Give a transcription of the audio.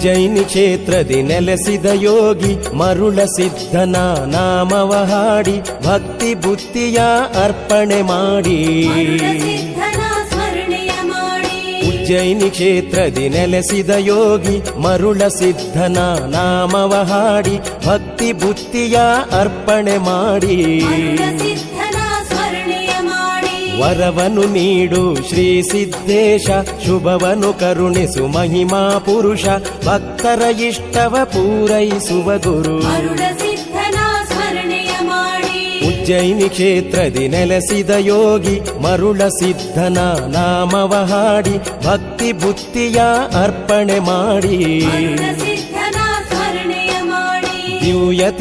ಉಜ್ಜಯಿನಿ ಕ್ಷೇತ್ರದಿ ನೆಲೆಸಿದ ಯೋಗಿ ಮರುಳ ಸಿದ್ಧನ ನಾಮವ ಹಾಡಿ ಭಕ್ತಿ ಬುದ್ಧಿಯ ಅರ್ಪಣೆ ಮಾಡಿ. ಉಜ್ಜಯಿನಿ ಕ್ಷೇತ್ರದಿ ನೆಲೆಸಿದ ಯೋಗಿ ಮರುಳ ಸಿದ್ಧನ ನಾಮವ ಹಾಡಿ ಭಕ್ತಿ ಬುದ್ಧಿಯ ಅರ್ಪಣೆ ಮಾಡಿ. ವರವನು ನೀಡು ಶ್ರೀ ಸಿದ್ದೇಶ, ಶುಭವನು ಕರುಣಿಸು ಮಹಿಮಾ ಪುರುಷ, ಭಕ್ತರ ಇಷ್ಟವ ಪೂರೈಸುವ ಗುರು. ಉಜ್ಜಯಿನಿ ಕ್ಷೇತ್ರದಿ ನೆಲೆಸಿದ ಯೋಗಿ ಮರುಳ ಸಿದ್ಧನ ನಾಮವ ಹಾಡಿ ಭಕ್ತಿ ಬುದ್ಧಿಯ ಅರ್ಪಣೆ ಮಾಡಿ. ದಿವ್ಯ